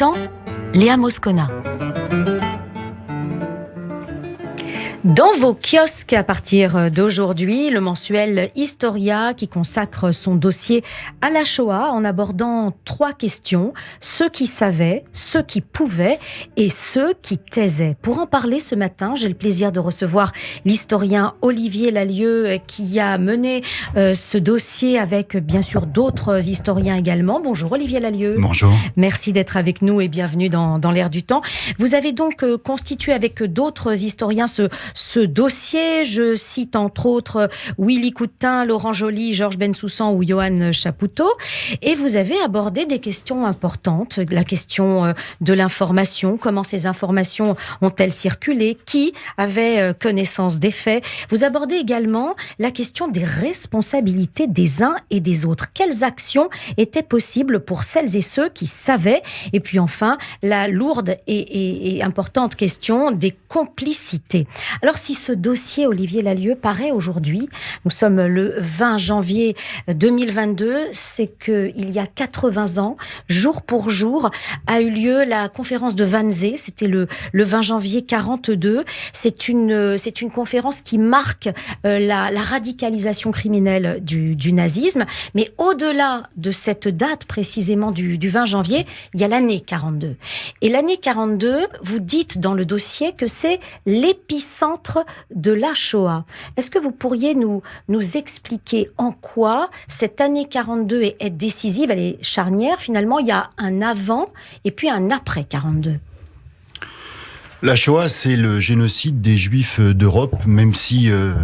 temps, Léa Moscona. Dans vos kiosques à partir d'aujourd'hui, le mensuel Historia qui consacre son dossier à la Shoah en abordant 3 questions. Ceux qui savaient, ceux qui pouvaient et ceux qui taisaient. Pour en parler ce matin, j'ai le plaisir de recevoir l'historien Olivier Lallieu qui a mené ce dossier avec bien sûr d'autres historiens également. Bonjour Olivier Lallieu. Bonjour. Merci d'être avec nous et bienvenue dans l'Air du Temps. Vous avez donc constitué avec d'autres historiens ce dossier. Je cite entre autres Willy Coutin, Laurent Joly, Georges Bensoussan ou Johan Chapoutot. Et vous avez abordé des questions importantes. La question de l'information. Comment ces informations ont-elles circulé? Qui avait connaissance des faits? Vous abordez également la question des responsabilités des uns et des autres. Quelles actions étaient possibles pour celles et ceux qui savaient? Et puis enfin, la lourde et importante question des complicités. Alors si ce dossier, Olivier Lallieu, paraît aujourd'hui, nous sommes le 20 janvier 2022, c'est qu'il y a 80 ans, jour pour jour, a eu lieu la conférence de Wannsee, c'était le 20 janvier 42. C'est une conférence qui marque la radicalisation criminelle du nazisme, mais au-delà de cette date précisément du 20 janvier, il y a l'année 42. Et l'année 42, vous dites dans le dossier que c'est l'épicentre de la Shoah. Est-ce que vous pourriez nous expliquer en quoi cette année 42 est décisive, elle est charnière? Finalement, il y a un avant et puis un après 42. La Shoah, c'est le génocide des Juifs d'Europe, même si le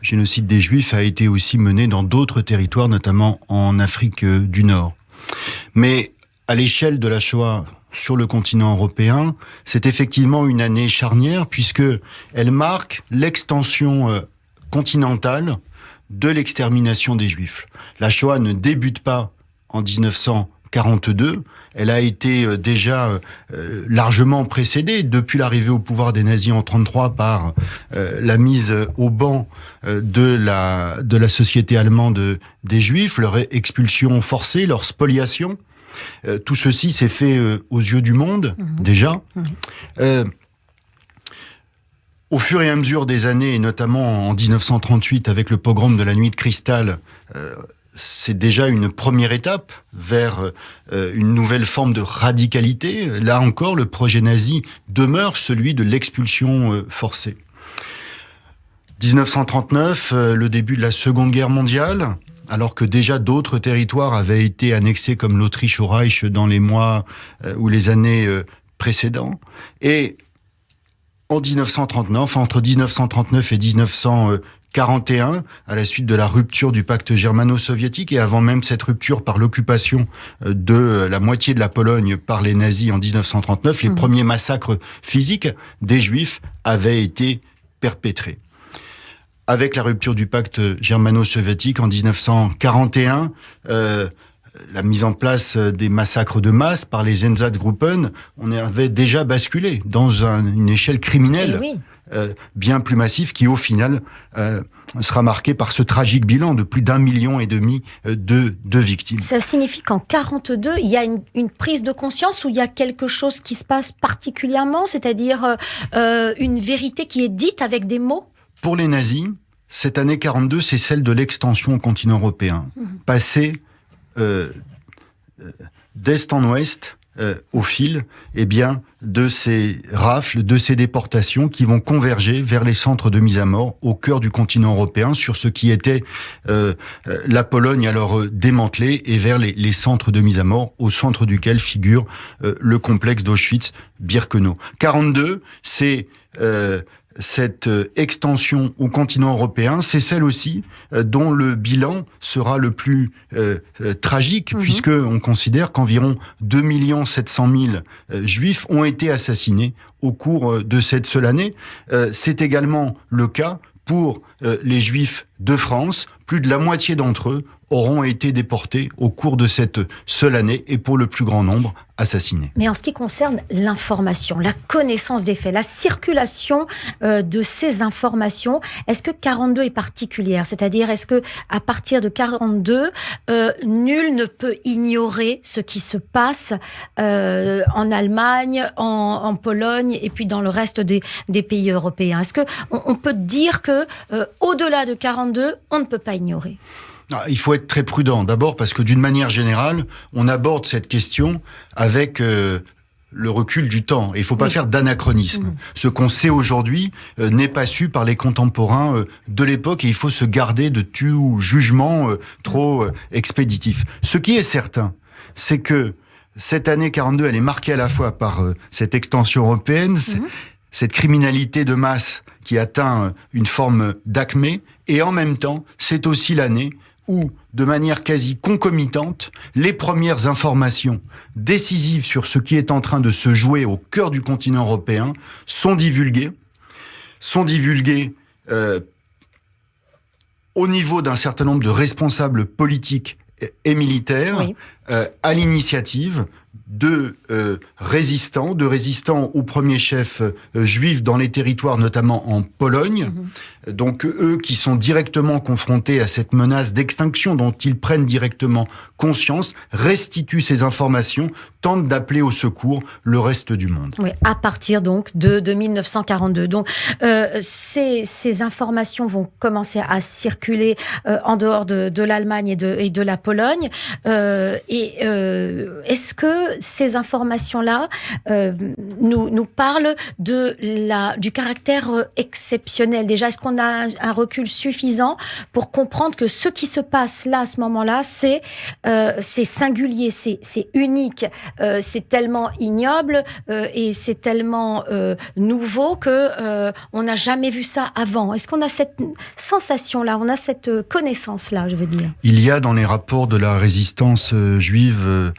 génocide des Juifs a été aussi mené dans d'autres territoires, notamment en Afrique du Nord. Mais à l'échelle de la Shoah sur le continent européen, c'est effectivement une année charnière puisque elle marque l'extension continentale de l'extermination des Juifs. La Shoah ne débute pas en 1942, elle a été déjà largement précédée depuis l'arrivée au pouvoir des nazis en 1933 par la mise au ban de la société allemande des Juifs, leur expulsion forcée, leur spoliation. Tout ceci s'est fait aux yeux du monde, déjà. Au fur et à mesure des années, et notamment en 1938 avec le pogrom de la Nuit de Cristal, c'est déjà une première étape vers une nouvelle forme de radicalité. Là encore, le projet nazi demeure celui de l'expulsion forcée. 1939, le début de la Seconde Guerre mondiale, alors que déjà d'autres territoires avaient été annexés comme l'Autriche au Reich dans les mois ou les années précédents. Et en 1939, entre 1939 et 1941, à la suite de la rupture du pacte germano-soviétique et avant même cette rupture par l'occupation de la moitié de la Pologne par les nazis en 1939, les premiers massacres physiques des Juifs avaient été perpétrés. Avec la rupture du pacte germano-soviétique en 1941, la mise en place des massacres de masse par les Einsatzgruppen, on avait déjà basculé dans une échelle criminelle bien plus massive qui, au final, sera marquée par ce tragique bilan de plus d'1,5 million de victimes. Ça signifie qu'en 42, il y a une prise de conscience où il y a quelque chose qui se passe particulièrement, c'est-à-dire une vérité qui est dite avec des mots? Pour les nazis, cette année 42, c'est celle de l'extension au continent européen. Passer d'est en ouest, au fil de ces rafles, de ces déportations qui vont converger vers les centres de mise à mort au cœur du continent européen, sur ce qui était la Pologne alors démantelée, et vers les centres de mise à mort, au centre duquel figure le complexe d'Auschwitz-Birkenau. 42, c'est cette extension au continent européen, c'est celle aussi dont le bilan sera le plus tragique, puisque on considère qu'environ 2 700 000 Juifs ont été assassinés au cours de cette seule année. C'est également le cas pour les Juifs de France, plus de la moitié d'entre eux auront été déportés au cours de cette seule année et pour le plus grand nombre, assassinés. Mais en ce qui concerne l'information, la connaissance des faits, la circulation de ces informations, est-ce que 42 est particulière? C'est-à-dire, est-ce que à partir de 42, nul ne peut ignorer ce qui se passe en Allemagne, en Pologne et puis dans le reste des pays européens? Est-ce que on peut dire que au-delà de 42, on ne peut pas ignorer? Il faut être très prudent. D'abord parce que d'une manière générale, on aborde cette question avec le recul du temps. Et il ne faut pas faire d'anachronisme. Ce qu'on sait aujourd'hui n'est pas su par les contemporains de l'époque et il faut se garder de tout jugement trop expéditif. Ce qui est certain, c'est que cette année 42, elle est marquée à la fois par cette extension européenne, cette criminalité de masse qui atteint une forme d'acmé, et en même temps, c'est aussi l'année où, de manière quasi concomitante, les premières informations décisives sur ce qui est en train de se jouer au cœur du continent européen sont divulguées au niveau d'un certain nombre de responsables politiques et militaires, à l'initiative de résistants au premier chef juifs dans les territoires, notamment en Pologne. Donc eux qui sont directement confrontés à cette menace d'extinction dont ils prennent directement conscience, restituent ces informations, tentent d'appeler au secours le reste du monde. Oui, à partir donc de 1942. Donc ces informations vont commencer à circuler en dehors de l'Allemagne et de la Pologne. Est-ce que ces informations-là nous parlent du caractère exceptionnel? Déjà, est-ce qu'on a un recul suffisant pour comprendre que ce qui se passe là, à ce moment-là, c'est singulier, c'est unique, c'est tellement ignoble et c'est tellement nouveau que on n'a jamais vu ça avant? Est-ce qu'on a cette sensation-là, on a cette connaissance-là, je veux dire? Il y a dans les rapports de la résistance juive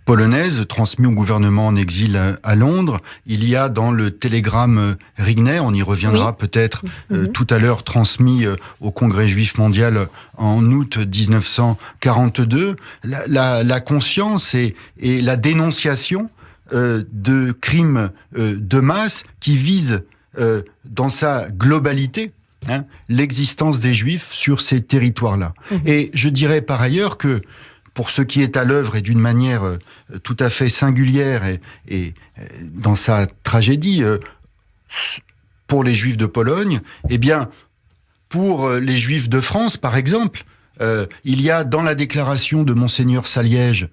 polonaise, transmis au gouvernement en exil à Londres. Il y a dans le télégramme Rigner, on y reviendra peut-être tout à l'heure, transmis au Congrès juif mondial en août 1942, la conscience et la dénonciation de crimes de masse qui visent dans sa globalité l'existence des Juifs sur ces territoires-là. Et je dirais par ailleurs que pour ce qui est à l'œuvre et d'une manière tout à fait singulière et dans sa tragédie, pour les Juifs de Pologne, eh bien, pour les Juifs de France, par exemple, il y a dans la déclaration de Monseigneur Saliège,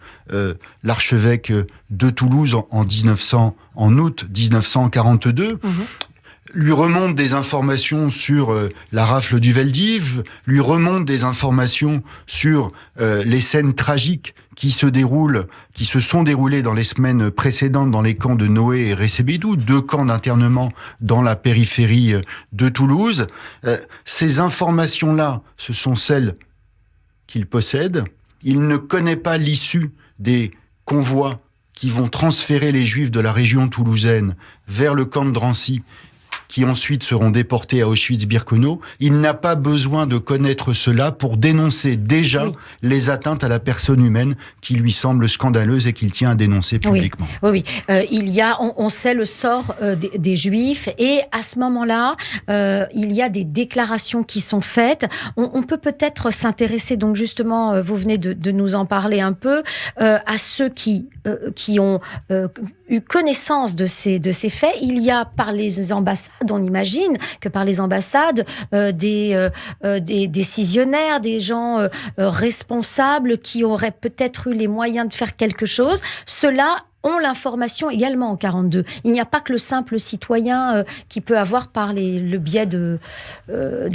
l'archevêque de Toulouse en août 1942, lui remonte des informations sur la rafle du Veldiv, lui remonte des informations sur les scènes tragiques qui se sont déroulées dans les semaines précédentes dans les camps de Noé et Recebedou, 2 camps d'internement dans la périphérie de Toulouse. Ces informations-là, ce sont celles qu'il possède. Il ne connaît pas l'issue des convois qui vont transférer les Juifs de la région toulousaine vers le camp de Drancy, qui ensuite seront déportés à Auschwitz-Birkenau. Il n'a pas besoin de connaître cela pour dénoncer déjà les atteintes à la personne humaine qui lui semblent scandaleuses et qu'il tient à dénoncer publiquement. On sait le sort des Juifs et à ce moment-là, il y a des déclarations qui sont faites. On peut peut-être s'intéresser, donc justement, vous venez de nous en parler un peu, à ceux qui ont eu connaissance de ces faits. Il y a par les ambassades, on imagine que par les ambassades, des décisionnaires, des gens responsables qui auraient peut-être eu les moyens de faire quelque chose. Ceux-là ont l'information également en 42. Il n'y a pas que le simple citoyen qui peut avoir par le biais de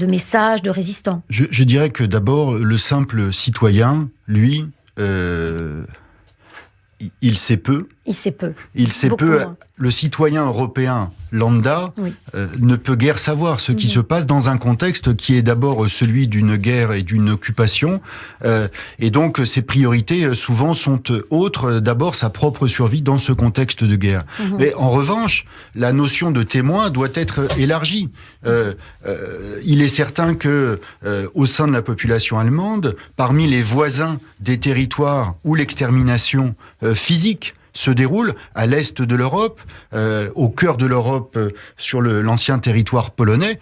messages, de résistants. Je dirais que d'abord, le simple citoyen, lui, il sait peu Il sait peu. Il sait Beaucoup peu. moins. Le citoyen européen lambda ne peut guère savoir ce qui se passe dans un contexte qui est d'abord celui d'une guerre et d'une occupation. Et donc, ses priorités, souvent, sont autres. D'abord, sa propre survie dans ce contexte de guerre. Mais en revanche, la notion de témoin doit être élargie. Il est certain que, au sein de la population allemande, parmi les voisins des territoires où l'extermination physique se déroule à l'est de l'Europe, au cœur de l'Europe, sur l'ancien territoire polonais,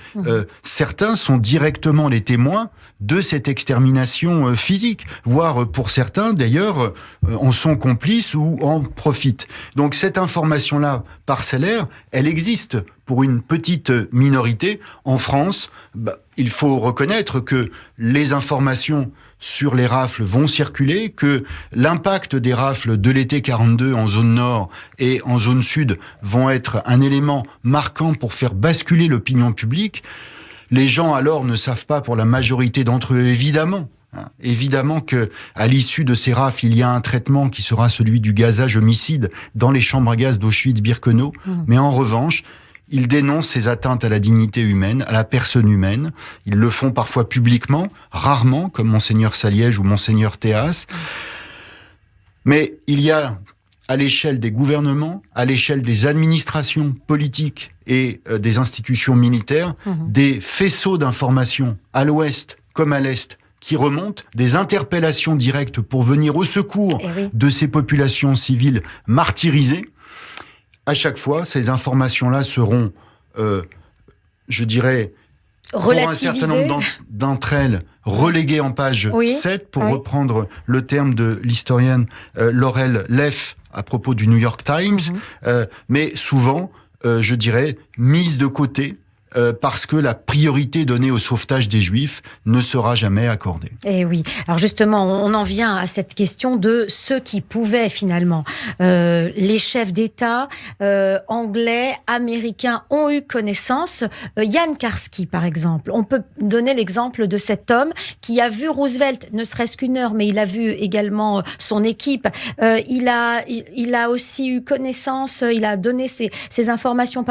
certains sont directement les témoins de cette extermination physique, voire pour certains d'ailleurs en sont complices ou en profitent. Donc cette information-là parcellaire, elle existe pour une petite minorité. En France, il faut reconnaître que les informations sur les rafles vont circuler, que l'impact des rafles de l'été 42 en zone nord et en zone sud vont être un élément marquant pour faire basculer l'opinion publique. Les gens alors ne savent pas, pour la majorité d'entre eux, évidemment que à l'issue de ces rafles, il y a un traitement qui sera celui du gazage homicide dans les chambres à gaz d'Auschwitz-Birkenau. Mais en revanche, ils dénoncent ces atteintes à la dignité humaine, à la personne humaine. Ils le font parfois publiquement, rarement, comme Monseigneur Saliège ou Monseigneur Théas. Mais il y a, à l'échelle des gouvernements, à l'échelle des administrations politiques et des institutions militaires, des faisceaux d'informations à l'ouest comme à l'est qui remontent, des interpellations directes pour venir au secours de ces populations civiles martyrisées. À chaque fois, ces informations-là seront, je dirais, pour un certain nombre d'entre elles, reléguées en page 7, pour reprendre le terme de l'historienne Laurel Leff à propos du New York Times, mais souvent, je dirais, mises de côté, parce que la priorité donnée au sauvetage des Juifs ne sera jamais accordée. Eh oui. Alors justement, on en vient à cette question de ceux qui pouvaient finalement. Les chefs d'État anglais, américains ont eu connaissance. Jan Karski, par exemple. On peut donner l'exemple de cet homme qui a vu Roosevelt, ne serait-ce qu'une heure, mais il a vu également son équipe. Il a aussi eu connaissance, il a donné ses informations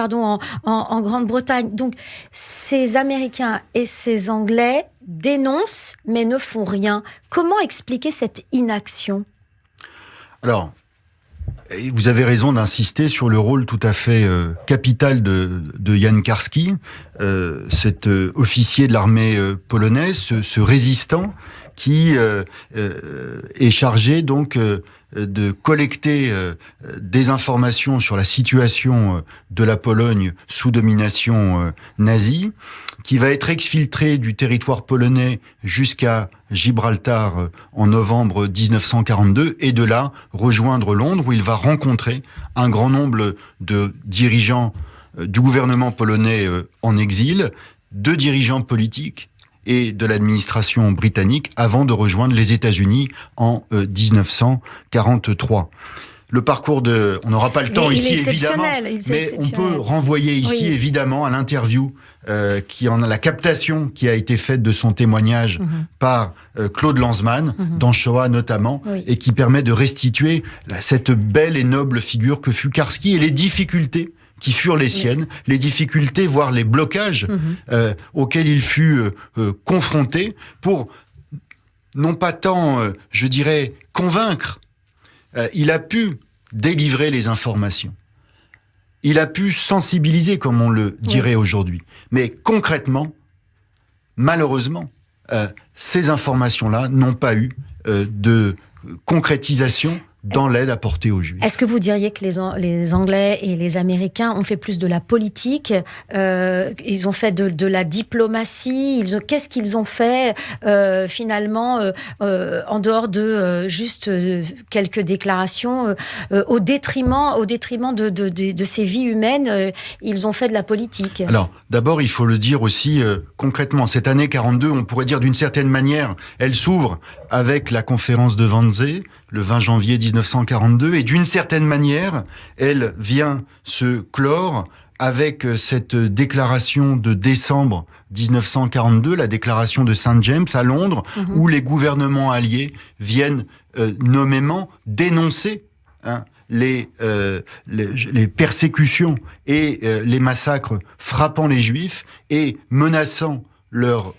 en Grande-Bretagne. Donc, ces Américains et ces Anglais dénoncent, mais ne font rien. Comment expliquer cette inaction ? Alors, vous avez raison d'insister sur le rôle tout à fait capital de Jan Karski, cet officier de l'armée polonaise, ce résistant qui est chargé donc de collecter des informations sur la situation de la Pologne sous domination nazie, qui va être exfiltré du territoire polonais jusqu'à Gibraltar en novembre 1942, et de là rejoindre Londres, où il va rencontrer un grand nombre de dirigeants du gouvernement polonais en exil, de dirigeants politiques et de l'administration britannique, avant de rejoindre les États-Unis en 1943. Le parcours on n'aura pas le temps ici évidemment, mais on peut renvoyer ici évidemment à l'interview la captation qui a été faite de son témoignage par Claude Lanzmann, dans Shoah notamment, et qui permet de restituer cette belle et noble figure que fut Karski et les difficultés qui furent les siennes, les difficultés, voire les blocages auxquels il fut confronté pour, non pas tant, je dirais, convaincre, il a pu délivrer les informations. Il a pu sensibiliser, comme on le dirait aujourd'hui. Mais concrètement, malheureusement, ces informations-là n'ont pas eu de concrétisation dans l'aide apportée aux Juifs. Est-ce que vous diriez que les Anglais et les Américains ont fait plus de la politique, ils ont fait de la diplomatie, qu'est-ce qu'ils ont fait finalement en dehors de juste quelques déclarations, au détriment de ces vies humaines, ils ont fait de la politique? Alors, d'abord, il faut le dire aussi concrètement. Cette année 42, on pourrait dire d'une certaine manière, elle s'ouvre avec la conférence de Wannsee, le 20 janvier 1942, et d'une certaine manière, elle vient se clore avec cette déclaration de décembre 1942, la déclaration de St. James à Londres, où les gouvernements alliés viennent nommément dénoncer les persécutions et les massacres frappant les Juifs et menaçant leurs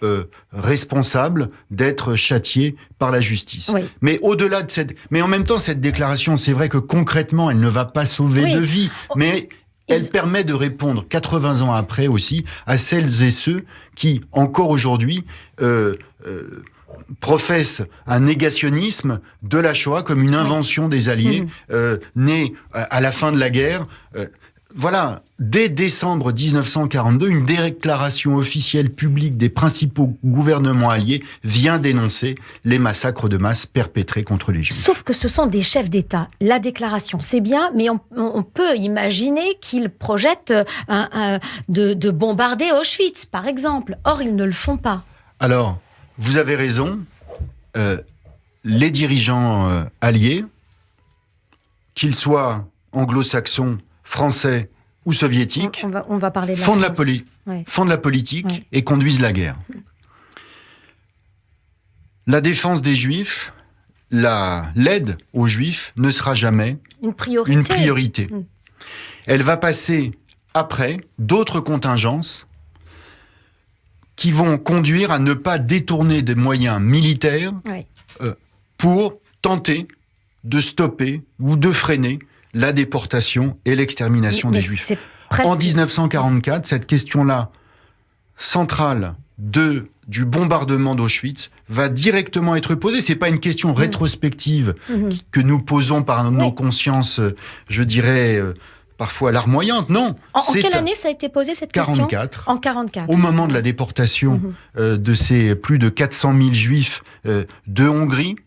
responsables d'être châtiés par la justice. Oui. Mais au-delà de mais en même temps, cette déclaration, c'est vrai que concrètement, elle ne va pas sauver de vie, mais elle permet de répondre 80 ans après aussi à celles et ceux qui, encore aujourd'hui, professent un négationnisme de la Shoah comme une invention des Alliés, née à la fin de la guerre. Voilà, dès décembre 1942, une déclaration officielle publique des principaux gouvernements alliés vient dénoncer les massacres de masse perpétrés contre les Juifs. Sauf que ce sont des chefs d'État. La déclaration, c'est bien, mais on peut imaginer qu'ils projettent de bombarder Auschwitz, par exemple. Or, ils ne le font pas. Alors, vous avez raison. Les dirigeants alliés, qu'ils soient anglo-saxons, français ou soviétiques, on va parler de font de la politique et conduisent la guerre. La défense des Juifs, l'aide aux Juifs ne sera jamais une priorité. Elle va passer après d'autres contingences qui vont conduire à ne pas détourner des moyens militaires pour tenter de stopper ou de freiner la déportation et l'extermination des Juifs. En 1944, cette question-là, centrale du bombardement d'Auschwitz, va directement être posée. C'est pas une question rétrospective que nous posons par nos consciences, je dirais, parfois larmoyantes. Non. En quelle année ça a été posé, cette question ? En 1944. Au moment de la déportation de ces plus de 400 000 Juifs de Hongrie,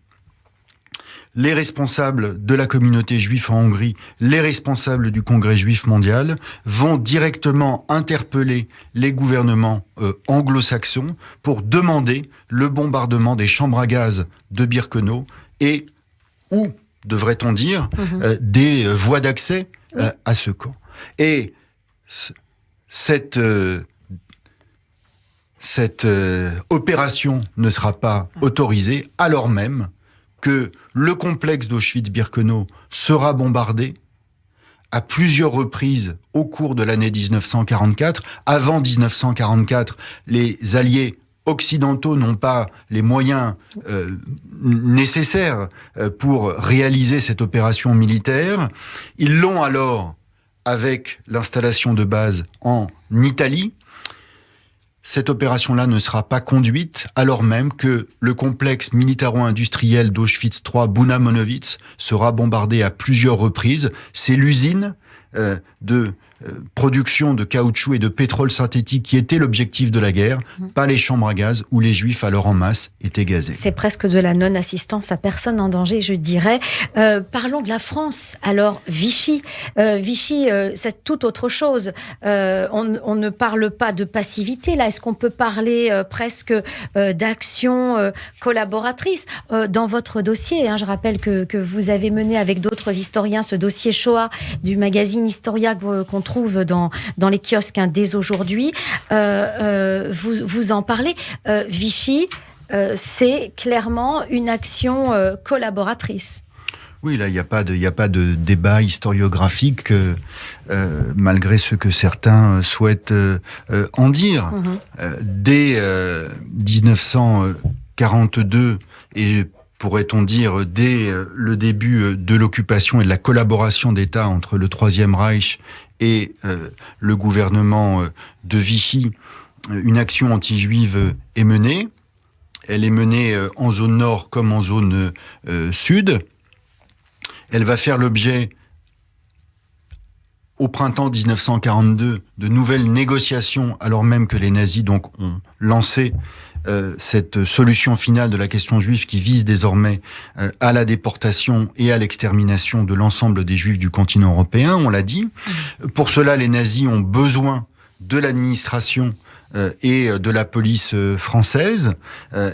les responsables de la communauté juive en Hongrie, les responsables du Congrès juif mondial vont directement interpeller les gouvernements anglo-saxons pour demander le bombardement des chambres à gaz de Birkenau et, ou devrait-on dire, des voies d'accès à ce camp. Et cette opération ne sera pas autorisée alors même que le complexe d'Auschwitz-Birkenau sera bombardé à plusieurs reprises au cours de l'année 1944. Avant 1944, les Alliés occidentaux n'ont pas les moyens nécessaires pour réaliser cette opération militaire. Ils l'ont alors avec l'installation de base en Italie. Cette opération-là ne sera pas conduite alors même que le complexe militaro-industriel d'Auschwitz III, Buna-Monowitz, sera bombardé à plusieurs reprises. C'est l'usine de production de caoutchouc et de pétrole synthétique qui était l'objectif de la guerre, pas les chambres à gaz où les Juifs alors en masse étaient gazés. C'est presque de la non-assistance à personne en danger, je dirais. Parlons de la France. Alors, Vichy, c'est tout autre chose. On ne parle pas de passivité, là. Est-ce qu'on peut parler presque d'action collaboratrice dans votre dossier, je rappelle que vous avez mené avec d'autres historiens ce dossier Shoah du magazine Historia qu'on trouve dans les kiosques dès aujourd'hui. Vous en parlez. Vichy, c'est clairement une action collaboratrice. Oui, là, il n'y a pas de débat historiographique, malgré ce que certains souhaitent en dire. Dès 1942, et pourrait-on dire dès le début de l'occupation et de la collaboration d'État entre le Troisième Reich et le gouvernement de Vichy, une action anti-juive est menée. Elle est menée en zone nord comme en zone sud. Elle va faire l'objet, au printemps 1942, de nouvelles négociations, alors même que les nazis donc ont lancé cette solution finale de la question juive qui vise désormais à la déportation et à l'extermination de l'ensemble des Juifs du continent européen, on l'a dit. Pour cela, les nazis ont besoin de l'administration et de la police française.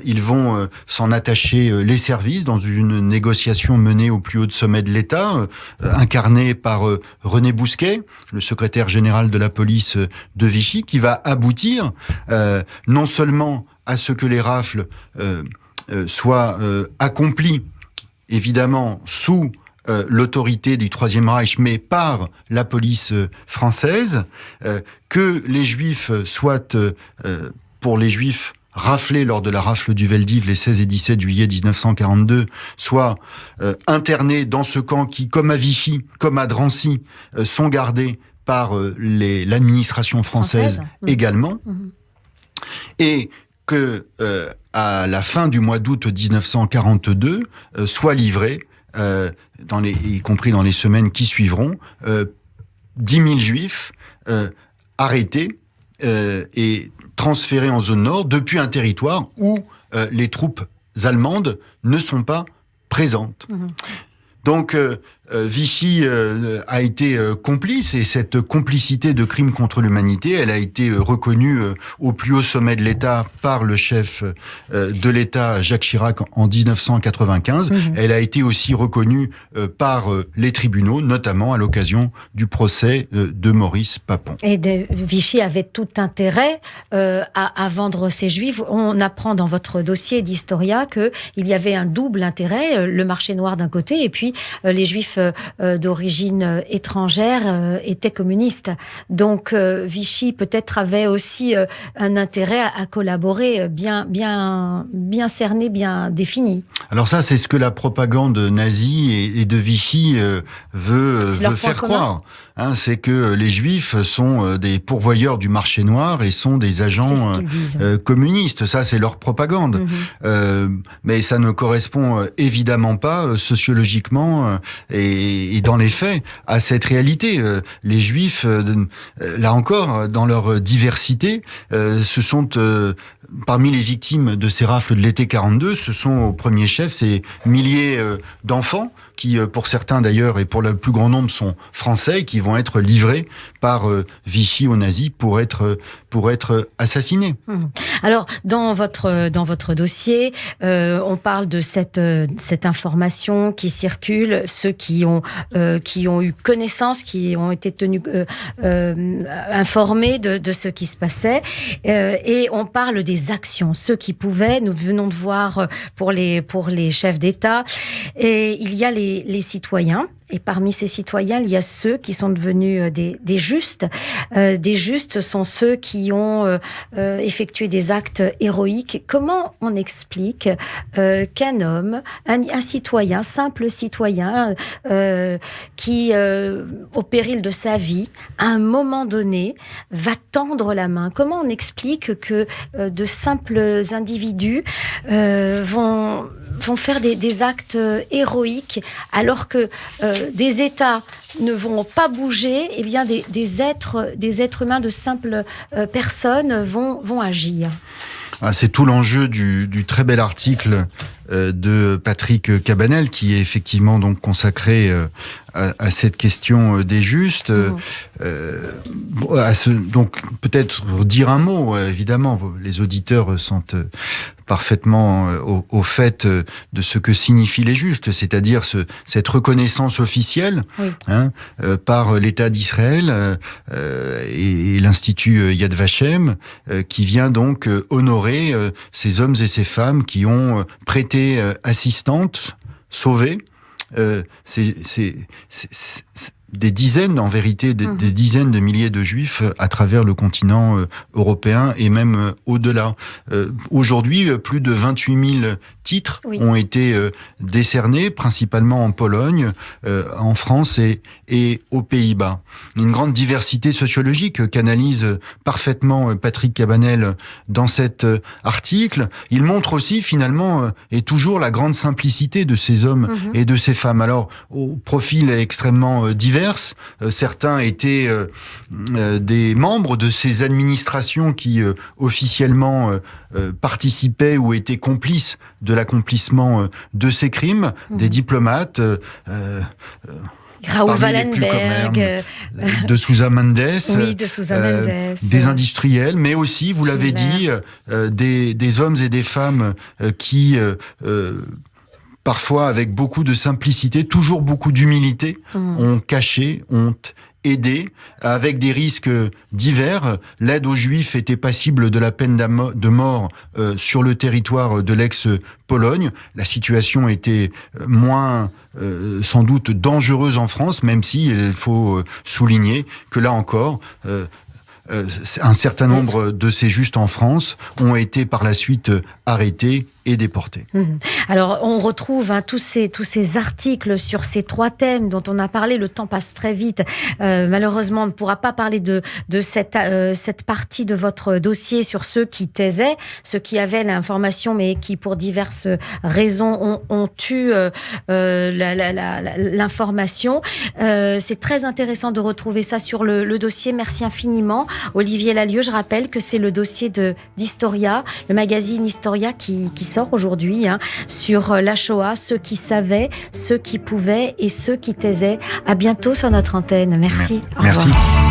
Ils vont s'en attacher les services dans une négociation menée au plus haut sommet de l'État, incarnée par René Bousquet, le secrétaire général de la police de Vichy, qui va aboutir non seulement à ce que les rafles soient accomplies, évidemment, sous l'autorité du Troisième Reich, mais par la police française, que les Juifs soient, pour les Juifs, raflés lors de la rafle du Veldiv les 16 et 17 juillet 1942, soient internés dans ce camp qui, comme à Vichy, comme à Drancy, sont gardés par l'administration française également, et que à la fin du mois d'août 1942, soient livrés, y compris dans les semaines qui suivront, 10 000 Juifs arrêtés et transférés en zone nord depuis un territoire où les troupes allemandes ne sont pas présentes. Donc Vichy a été complice, et cette complicité de crimes contre l'humanité, elle a été reconnue au plus haut sommet de l'État par le chef de l'État Jacques Chirac en 1995. Elle a été aussi reconnue par les tribunaux, notamment à l'occasion du procès de Maurice Papon. Et Vichy avait tout intérêt à vendre ces Juifs. On apprend dans votre dossier d'Historia qu'il y avait un double intérêt, le marché noir d'un côté, et puis les Juifs d'origine étrangère étaient communistes. Donc Vichy peut-être avait aussi un intérêt à collaborer bien cerné, bien défini. Alors ça, c'est ce que la propagande nazie et de Vichy veut faire croire. C'est que les Juifs sont des pourvoyeurs du marché noir et sont des agents communistes. Ça, c'est leur propagande. Mais ça ne correspond évidemment pas sociologiquement et dans les faits à cette réalité. Les Juifs, là encore, dans leur diversité, ce sont parmi les victimes de ces rafles de l'été 42, ce sont au premier chef ces milliers d'enfants qui, pour certains d'ailleurs, et pour le plus grand nombre, sont français, qui vont être livrés par Vichy aux nazis pour être assassinés. Alors, dans votre dossier, on parle de cette information qui circule, ceux qui ont eu connaissance, qui ont été tenus informés de ce qui se passait, et on parle des actions, ceux qui pouvaient. Nous venons de voir pour les chefs d'État, et il y a les citoyens. Et parmi ces citoyens, il y a ceux qui sont devenus des justes. Des justes sont ceux qui ont effectué des actes héroïques. Comment on explique qu'un homme, un citoyen, simple citoyen, qui, au péril de sa vie, à un moment donné, va tendre la main? Comment on explique que de simples individus vont faire des actes héroïques alors que des États ne vont pas bouger, et bien des êtres humains, de simples personnes vont agir? C'est tout l'enjeu du très bel article de Patrick Cabanel, qui est effectivement donc consacré à cette question des justes. Donc peut-être dire un mot, évidemment, les auditeurs sont parfaitement au fait de ce que signifient les justes, c'est-à-dire cette reconnaissance officielle par l'État d'Israël et l'Institut Yad Vashem, qui vient donc honorer ces hommes et ces femmes qui ont prêté assistante, sauvée. C'est des dizaines, en vérité, des dizaines de milliers de Juifs à travers le continent européen et même au-delà. Aujourd'hui, plus de 28 000 titres ont été décernés, principalement en Pologne, en France et aux Pays-Bas. Une grande diversité sociologique qu'analyse parfaitement Patrick Cabanel dans cet article. Il montre aussi, finalement, et toujours la grande simplicité de ces hommes et de ces femmes. Alors, au profil extrêmement divers, certains étaient des membres de ces administrations qui officiellement participaient ou étaient complices de l'accomplissement de ces crimes, des diplomates, Raoul Wallenberg, de Sousa Mendes, des industriels, mais aussi, vous l'avez dit, des hommes et des femmes qui parfois avec beaucoup de simplicité, toujours beaucoup d'humilité, ont caché, ont aider, avec des risques divers. L'aide aux Juifs était passible de la peine de mort sur le territoire de l'ex-Pologne. La situation était moins sans doute dangereuse en France, même si il faut souligner que là encore, un certain nombre de ces Justes en France ont été par la suite arrêtés et déportés. Alors, on retrouve tous ces articles sur ces 3 thèmes dont on a parlé. Le temps passe très vite. Malheureusement, on ne pourra pas parler de cette partie de votre dossier sur ceux qui taisaient, ceux qui avaient l'information, mais qui, pour diverses raisons, ont eu l'information. C'est très intéressant de retrouver ça sur le dossier. Merci infiniment, Olivier Lallieu. Je rappelle que c'est le dossier d'Historia, le magazine Historia qui sort aujourd'hui sur la Shoah, ceux qui savaient, ceux qui pouvaient et ceux qui taisaient. À bientôt sur notre antenne. Merci. Merci. Au revoir.